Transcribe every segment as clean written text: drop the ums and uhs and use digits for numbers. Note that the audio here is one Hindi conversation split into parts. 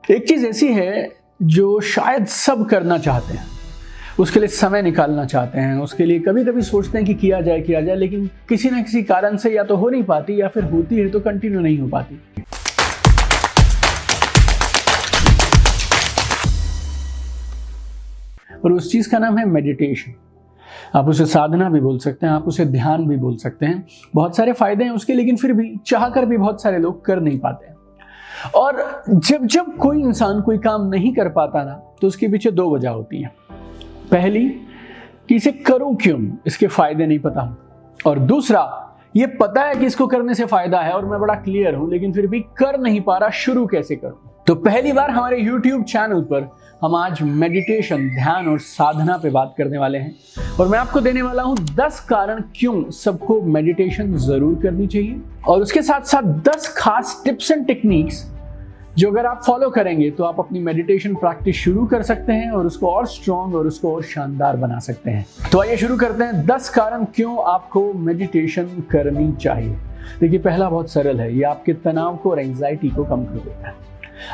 एक चीज ऐसी है जो शायद सब करना चाहते हैं, उसके लिए समय निकालना चाहते हैं, उसके लिए कभी कभी सोचते हैं कि किया जाए, लेकिन किसी ना किसी कारण से या तो हो नहीं पाती या फिर होती है तो कंटिन्यू नहीं हो पाती। और उस चीज का नाम है मेडिटेशन। आप उसे साधना भी बोल सकते हैं, आप उसे ध्यान भी बोल सकते हैं। बहुत सारे फायदे हैं उसके, लेकिन फिर भी चाहकर भी बहुत सारे लोग कर नहीं पाते हैं। और जब कोई इंसान कोई काम नहीं कर पाता ना, तो उसके पीछे दो वजह होती हैं। पहली कि इसे करूं क्यों, इसके फायदे नहीं पता, और दूसरा ये पता है कि इसको करने से फायदा है और मैं बड़ा क्लियर हूं, लेकिन फिर भी कर नहीं पा रहा, शुरू कैसे करूं। तो पहली बार हमारे YouTube चैनल पर हम आज मेडिटेशन, ध्यान और साधना पे बात करने वाले हैं, और मैं आपको देने वाला हूं 10 कारण क्यों सबको मेडिटेशन जरूर करनी चाहिए, और उसके साथ साथ 10 खास टिप्स एंड टेक्निक्स जो अगर आप फॉलो करेंगे तो आप अपनी मेडिटेशन प्रैक्टिस शुरू कर सकते हैं और उसको और स्ट्रॉन्ग और उसको और शानदार बना सकते हैं। तो आइए शुरू करते हैं 10 कारण क्यों आपको मेडिटेशन करनी चाहिए। देखिए, पहला बहुत सरल है, ये आपके तनाव को और एंजाइटी को कम कर देता है।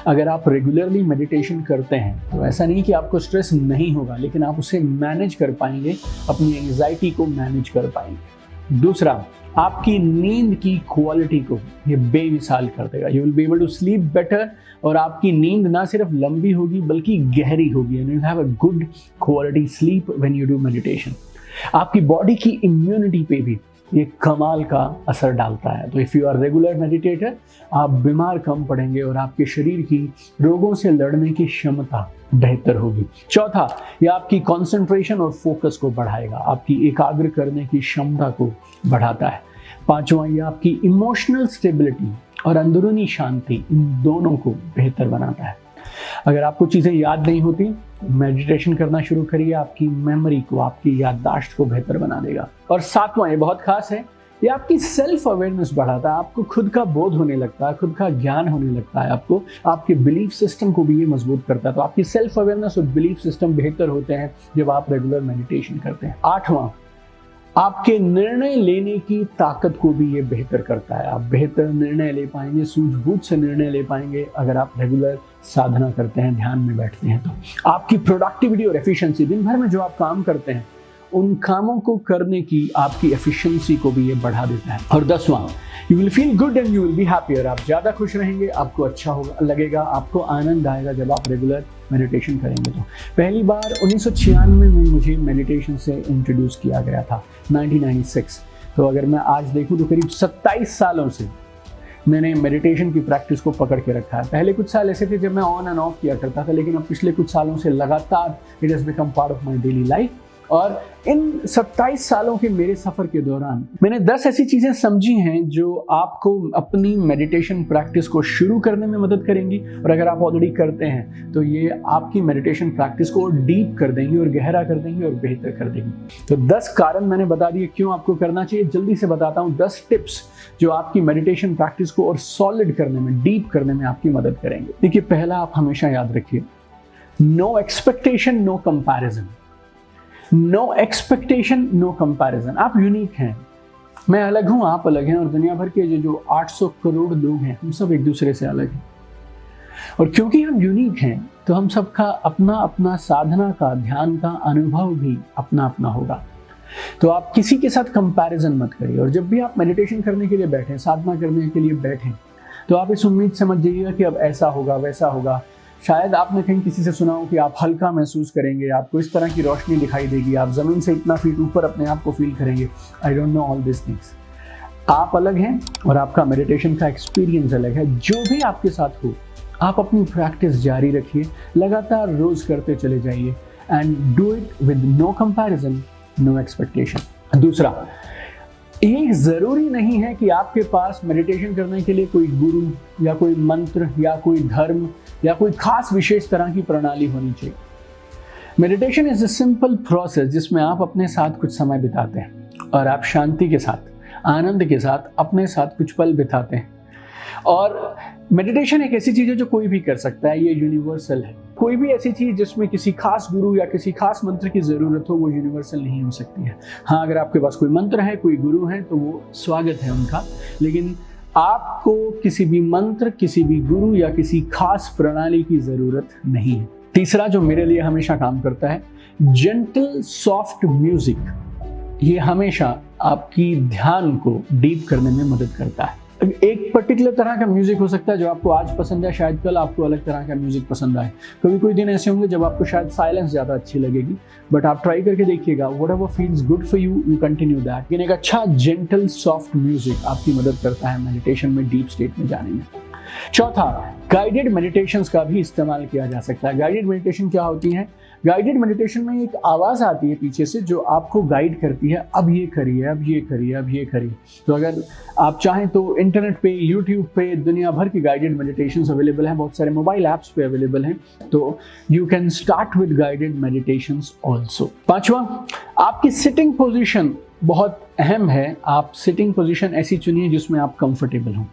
अगर आप रेगुलरली मेडिटेशन करते हैं तो ऐसा नहीं कि आपको स्ट्रेस नहीं होगा, लेकिन आप उसे मैनेज कर पाएंगे, अपनी एंजाइटी को मैनेज कर पाएंगे। दूसरा, आपकी नींद की क्वालिटी को ये बेमिसाल कर देगा। You will be able to sleep better, और आपकी नींद ना सिर्फ लंबी होगी बल्कि गहरी होगी, and you have a good quality sleep when you do meditation. आपकी बॉडी की इम्यूनिटी पे भी ये कमाल का असर डालता है। तो if you are regular meditator, आप बीमार कम पड़ेंगे और आपके शरीर की रोगों से लड़ने की क्षमता बेहतर होगी। चौथा, ये आपकी कंसंट्रेशन और फोकस को बढ़ाएगा, आपकी एकाग्र करने की क्षमता को बढ़ाता है। पांचवा, ये आपकी इमोशनल स्टेबिलिटी और अंदरूनी शांति, इन दोनों को बेहतर बनाता है। अगर आपको चीज़ें याद नहीं होती, मेडिटेशन करना शुरू करिए, आपकी मेमोरी को, आपकी याददाश्त को बेहतर बना देगा। और सातवां, ये बहुत खास है, ये आपकी सेल्फ अवेयरनेस बढ़ाता है, आपको खुद का बोध होने लगता है, खुद का ज्ञान होने लगता है, आपको आपके बिलीफ सिस्टम को भी ये मजबूत करता है। तो आपकी सेल्फ अवेयरनेस और बिलीफ सिस्टम बेहतर होते हैं जब आप रेगुलर मेडिटेशन करते हैं। आठवां, आपके निर्णय लेने की ताकत को भी ये बेहतर करता है। आप बेहतर निर्णय ले पाएंगे, सूझबूझ से निर्णय ले पाएंगे अगर आप रेगुलर साधना करते हैं, ध्यान में बैठते हैं। तो आपकी प्रोडक्टिविटी और एफिशिएंसी, दिन भर में जो आप काम करते हैं उन कामों को करने की आपकी एफिशिएंसी को भी ये बढ़ा देता है। और 10वां, you will feel good and you will be happier. आप ज़्यादा खुश रहेंगे, आपको अच्छा होगा, लगेगा, आपको आनंद आएगा जब आप रेगुलर मेडिटेशन करेंगे। तो पहली बार 1996 में मुझे मेडिटेशन से इंट्रोड्यूस किया गया था, 1996। तो अगर मैं आज देखूं तो करीब 27 सालों से मैंने मेडिटेशन की प्रैक्टिस को पकड़ के रखा है। पहले कुछ साल ऐसे थे जब मैं ऑन एंड ऑफ किया करता था, लेकिन अब पिछले कुछ सालों से लगातार it has become part of my daily life. और इन 27 सालों के मेरे सफ़र के दौरान मैंने 10 ऐसी चीज़ें समझी हैं जो आपको अपनी मेडिटेशन प्रैक्टिस को शुरू करने में मदद करेंगी, और अगर आप ऑलरेडी करते हैं तो ये आपकी मेडिटेशन प्रैक्टिस को और डीप कर देंगी और गहरा कर देंगी और बेहतर कर देंगी। तो 10 कारण मैंने बता दिए क्यों आपको करना चाहिए। जल्दी से बताता हूँ 10 टिप्स जो आपकी मेडिटेशन प्रैक्टिस को और सॉलिड करने में, डीप करने में आपकी मदद करेंगे। देखिए, पहला आप हमेशा याद रखिए, no expectation no comparison. No expectation no comparison. आप यूनिक हैं, मैं अलग हूं, आप अलग हैं, और दुनिया भर के जो 800 करोड़ लोग हैं, हम सब एक दूसरे से अलग हैं। और क्योंकि हम यूनिक हैं तो हम सबका अपना अपना साधना का, ध्यान का अनुभव भी अपना अपना होगा। तो आप किसी के साथ कंपैरिजन मत करिए। और जब भी आप मेडिटेशन करने के लिए बैठें, साधना करने के लिए बैठें, तो आप इस उम्मीद से मत जाइएगा कि अब ऐसा होगा, वैसा होगा। शायद आपने कहीं किसी से सुना हो कि आप हल्का महसूस करेंगे, आपको इस तरह की रोशनी दिखाई देगी, आप ज़मीन से इतना फीट ऊपर अपने आप को फील करेंगे। I don't know all this things. आप अलग हैं और आपका मेडिटेशन का एक्सपीरियंस अलग है। जो भी आपके साथ हो, आप अपनी प्रैक्टिस जारी रखिए, लगातार रोज़ करते चले जाइए, and do it with no comparison, no expectation. दूसरा, ये ज़रूरी नहीं है कि आपके पास मेडिटेशन करने के लिए कोई गुरु या कोई मंत्र या कोई धर्म या कोई खास विशेष तरह की प्रणाली होनी चाहिए। Meditation is a simple process जिसमें आप अपने साथ कुछ समय बिताते हैं और आप शांति के साथ, आनंद के साथ अपने साथ कुछ पल बिताते हैं। और मेडिटेशन एक ऐसी चीज़ है जो कोई भी कर सकता है, ये यूनिवर्सल है। कोई भी ऐसी चीज़ जिसमें किसी खास गुरु या किसी खास मंत्र की ज़रूरत हो, वो यूनिवर्सल नहीं हो सकती है। हाँ, अगर आपके पास कोई मंत्र है, कोई गुरु है, तो वो स्वागत है उनका, लेकिन आपको किसी भी मंत्र, किसी भी गुरु या किसी खास प्रणाली की जरूरत नहीं है। तीसरा जो मेरे लिए हमेशा काम करता है, जेंटल सॉफ्ट म्यूजिक। ये हमेशा आपकी ध्यान को डीप करने में मदद करता है। एक पर्टिकुलर तरह का म्यूजिक हो सकता है जो आपको आज पसंद है, शायद कल आपको अलग तरह का म्यूजिक पसंद आए। कभी कोई दिन ऐसे होंगे जब आपको शायद साइलेंस ज़्यादा अच्छी लगेगी, बट आप ट्राई करके देखिएगा, whatever feels good for you, you continue that. लेकिन एक अच्छा जेंटल सॉफ्ट म्यूजिक आपकी मदद करता है मेडिटेशन में डीप स्टेट में जाने में। चौथा, गाइडेड मेडिटेशंस का भी इस्तेमाल किया जा सकता है। गाइडेड मेडिटेशन क्या होती है? गाइडेड मेडिटेशन में एक आवाज़ आती है पीछे से जो आपको गाइड करती है, अब ये करिए, अब ये करिए, अब ये करिए। तो अगर आप चाहें तो इंटरनेट पे, यूट्यूब पे दुनिया भर की गाइडेड मेडिटेशंस अवेलेबल हैं, बहुत सारे मोबाइल ऐप्स पे अवेलेबल हैं, तो you can start with guided meditations also. पांचवा, आपकी सिटिंग पोजिशन बहुत अहम है। आप सिटिंग पोजीशन ऐसी चुनिए जिसमें आप कंफर्टेबल हों।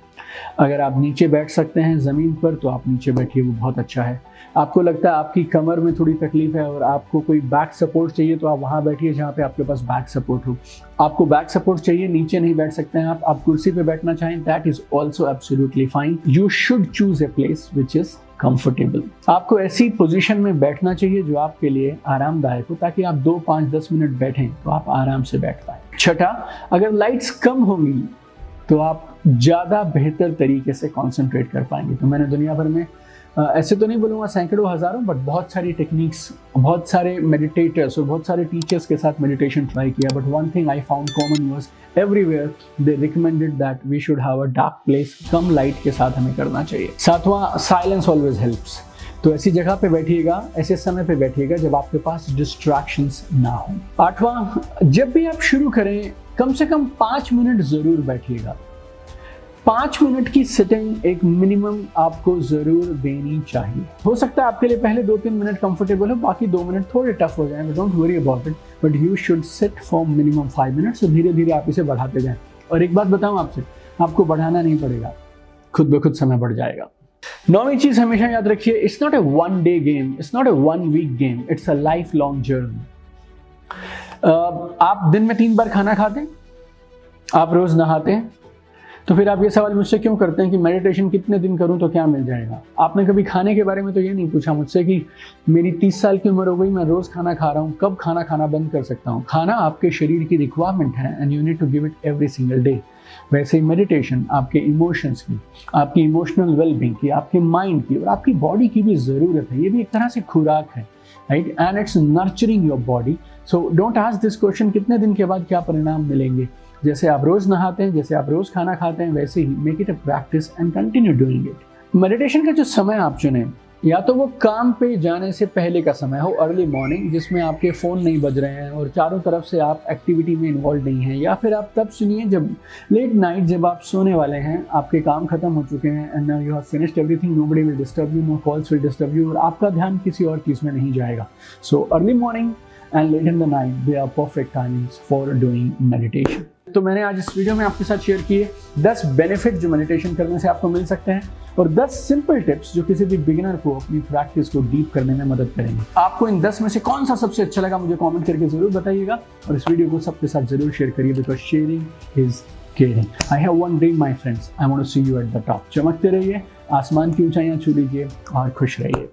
अगर आप नीचे बैठ सकते हैं ज़मीन पर तो आप नीचे बैठिए, वो बहुत अच्छा है। आपको लगता है आपकी कमर में थोड़ी तकलीफ है और आपको कोई बैक सपोर्ट चाहिए तो आप वहाँ बैठिए जहाँ पे आपके पास बैक सपोर्ट हो। आपको बैक सपोर्ट चाहिए, नीचे नहीं बैठ सकते हैं आप कुर्सी पे बैठना चाहें, that is also absolutely fine. You should choose a place which is comfortable. आपको ऐसी पोजीशन में बैठना चाहिए जो आपके लिए आरामदायक हो, ताकि आप 2, 5, 10 मिनट बैठें तो आप आराम से बैठ पाएं। छठा, अगर लाइट्स कम होंगी तो आप ज़्यादा बेहतर तरीके से कॉन्सेंट्रेट कर पाएंगे। तो मैंने दुनिया भर में ऐसे तो नहीं बोलूँगा सैकड़ों हज़ारों, बट बहुत सारी टेक्निक्स, बहुत सारे मेडिटेटर्स और बहुत सारे टीचर्स के साथ मेडिटेशन ट्राई किया, but one thing I found common was everywhere they recommended that we should have a dark place, कम लाइट के साथ हमें करना चाहिए। सातवां, साइलेंस ऑलवेज हेल्प्स। तो ऐसी जगह पे बैठिएगा, ऐसे समय पे बैठिएगा जब आपके पास डिस्ट्रैक्शंस ना हो। आठवां, जब भी आप शुरू करें कम से कम 5 मिनट ज़रूर बैठिएगा। 5 मिनट की सिटिंग एक मिनिमम आपको ज़रूर देनी चाहिए। हो सकता है आपके लिए पहले 2-3 मिनट कंफर्टेबल हो, बाकी 2 मिनट थोड़े टफ हो जाएंगे, don't worry about it, but you should sit for minimum 5 minutes. धीरे धीरे आप इसे बढ़ाते जाएं। और एक बात बताऊं आपसे, आपको बढ़ाना नहीं पड़ेगा, खुद ब खुद समय बढ़ जाएगा। 9वीं चीज़ हमेशा याद रखिए, it's not a 1 day game, it's not a 1 week game, it's a life long journey. आप दिन में 3 बार खाना खाते हैं, आप रोज़ नहाते हैं, तो फिर आप ये सवाल मुझसे क्यों करते हैं कि मेडिटेशन कितने दिन करूं तो क्या मिल जाएगा? आपने कभी खाने के बारे में तो ये नहीं पूछा मुझसे कि मेरी 30 साल की उम्र हो गई, मैं रोज़ खाना खा रहा हूं, कब खाना खाना बंद कर सकता हूं? खाना आपके शरीर की रिक्वायरमेंट है and you need to give it every single day. वैसे ही मेडिटेशन आपके इमोशंस की, आपकी इमोशनल वेलबींग की, आपके माइंड की और आपकी बॉडी की भी ज़रूरत है। ये भी एक तरह से खुराक है, right? And it's nurturing your body. So don't ask this question कितने दिन के बाद क्या परिणाम मिलेंगे। जैसे आप रोज़ नहाते हैं, जैसे आप रोज़ खाना खाते हैं, वैसे ही make it a practice and continue doing it. Meditation का जो समय आप चुनें, या तो वो काम पे जाने से पहले का समय हो, अर्ली मॉर्निंग, जिसमें आपके फ़ोन नहीं बज रहे हैं और चारों तरफ से आप एक्टिविटी में इन्वॉल्व नहीं हैं, या फिर आप तब सुनिए जब लेट नाइट, जब आप सोने वाले हैं, आपके काम खत्म हो चुके हैं and now you have finished everything, nobody will disturb you, no calls will disturb you, और आपका ध्यान किसी और चीज़ में नहीं जाएगा। So early morning and late in the night, they are perfect timings for doing meditation. तो मैंने आज इस वीडियो में आपके साथ शेयर किए 10 बेनिफिट जो मेडिटेशन करने से आपको मिल सकते हैं, और 10 सिंपल टिप्स जो किसी भी बिगिनर को अपनी प्रैक्टिस को डीप करने में मदद करेंगे। आपको इन 10 में से कौन सा सबसे अच्छा लगा मुझे कमेंट करके जरूर बताइएगा, और इस वीडियो को सबके साथ जरूर शेयर करिए, because sharing is caring. I have one dream my friends, I want to see you at the top. चमकते रहिए, आसमान की ऊंचाइयां छू लीजिए और खुश रहिए।